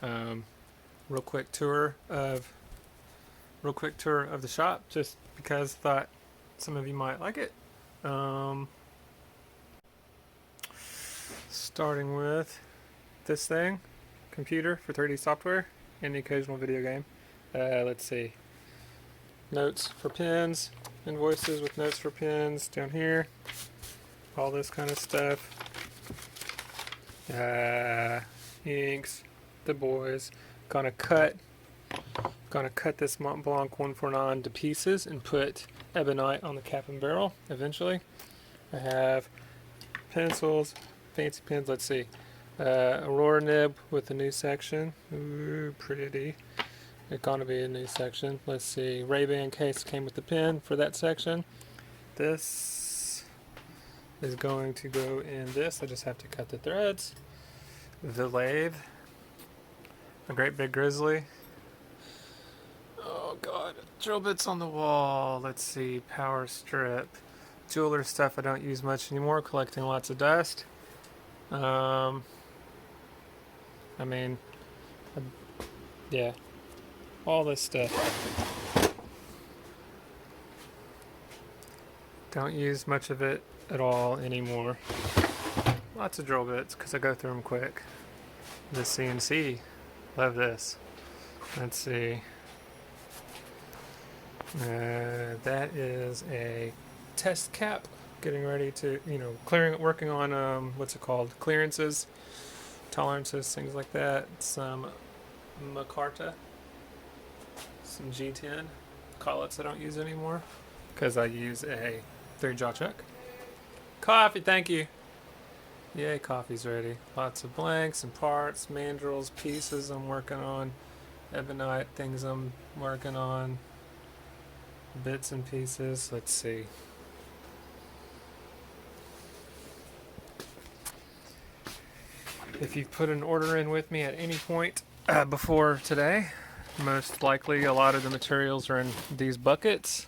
Um, real quick tour of the shop, just because thought some of you might like it. Um, Starting with this thing, computer for 3D software and the occasional video game. Let's see, notes for pins, invoices with notes for pins down here, all this kind of stuff. Inks, the boys. Gonna cut this Mont Blanc 149 to pieces and put ebonite on the cap and barrel eventually. I have pencils, fancy pens. Let's see, Aurora nib with a new section. Ooh, pretty. It's gonna be a new section. Let's see, Ray-Ban case came with the pen for that section. This is going to go in this. I just have to cut the threads. The lathe, a great big grizzly. Oh god, drill bits on the wall. Let's see, power strip, jeweler stuff I don't use much anymore, collecting lots of dust. I mean, yeah, all this stuff. Don't use much of it at all anymore. Lots of drill bits because I go through them quick. The CNC, love this. Let's see. That is a test cap. Getting ready to, working on what's it called? Clearances, tolerances, things like that. Some Micarta, some G10 collets I don't use anymore because I use a 3-jaw chuck. Coffee, thank you. Yay, coffee's ready. Lots of blanks and parts, mandrels, pieces I'm working on, ebonite things I'm working on, bits and pieces. Let's see. If you've put an order in with me at any point before today, most likely a lot of the materials are in these buckets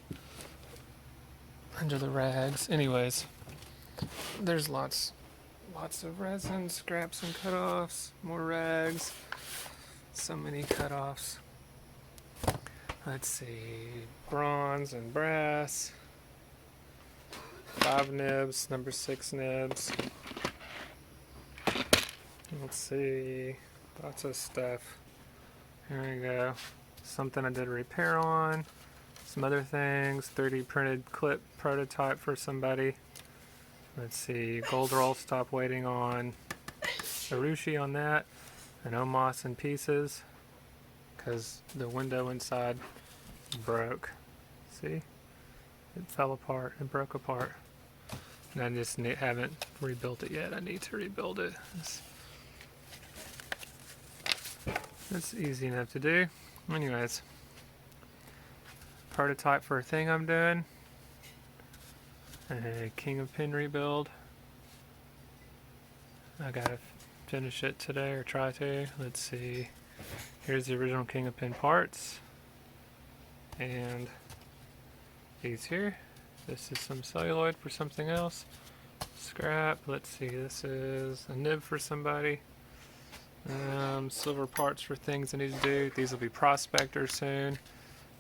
under the rags. Anyways, there's lots of resin, scraps and cutoffs, more rags, so many cutoffs. Let's see, bronze and brass, 5 nibs, number 6 nibs. Let's see, lots of stuff. Here we go. Something I did a repair on. Some other things. 3D printed clip prototype for somebody. Let's see, gold roll, stop waiting on Urushi on that. And Omos in pieces. Because the window inside broke. See? It fell apart. It broke apart. And I just haven't rebuilt it yet. I need to rebuild it. It's easy enough to do. Anyways, prototype for a thing I'm doing. A King of Pin rebuild. I gotta finish it today or try to. Let's see. Here's the original King of Pin parts. And these here. This is some celluloid for something else. Scrap. Let's see. This is a nib for somebody. Silver parts for things I need to do. These will be Prospector soon.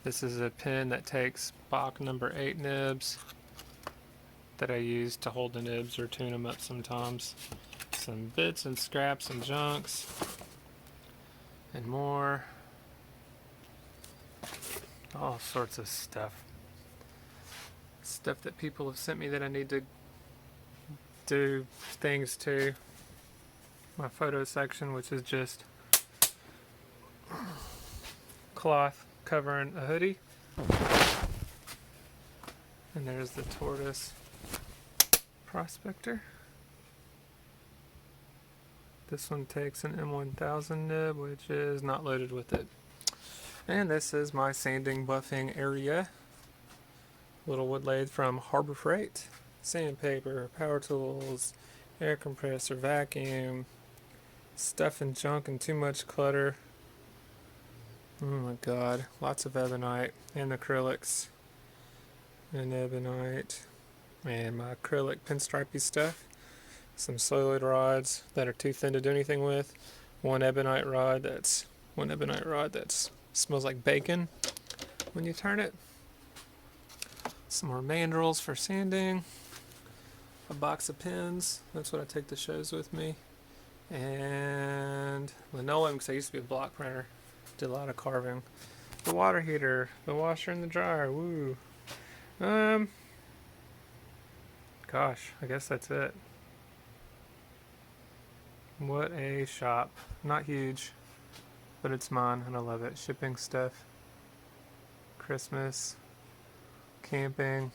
This is a pin that takes Bach number 8 nibs that I use to hold the nibs or tune them up sometimes. Some bits and scraps and junks and more. All sorts of stuff. Stuff that people have sent me that I need to do things to. My photo section, which is just cloth covering a hoodie. And there's the tortoise Prospector. This one takes an M1000 nib, which is not loaded with it. And this is my sanding buffing area. Little wood lathe from Harbor Freight. Sandpaper, power tools, air compressor, vacuum, stuff and junk and too much clutter. Oh my god, lots of ebonite and acrylics and ebonite and my acrylic pinstripey stuff. Some celluloid rods that are too thin to do anything with. one ebonite rod that's smells like bacon when you turn it. Some more mandrels for sanding. A box of pins. That's what I take to shows with me. And linoleum, because I used to be a block printer. Did a lot of carving. The water heater, the washer and the dryer. Woo. Gosh, I guess that's it. What a shop. Not huge, but it's mine and I love it. Shipping stuff, Christmas, camping.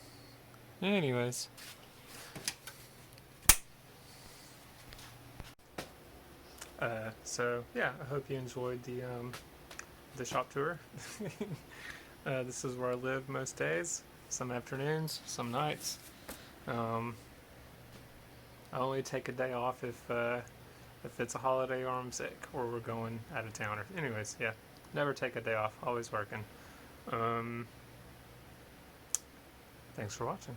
Anyways. So yeah, I hope you enjoyed the shop tour. This is where I live most days. Some afternoons, some nights. I only take a day off if it's a holiday or I'm sick or we're going out of town. Or anyways, yeah, never take a day off. Always working. Thanks for watching.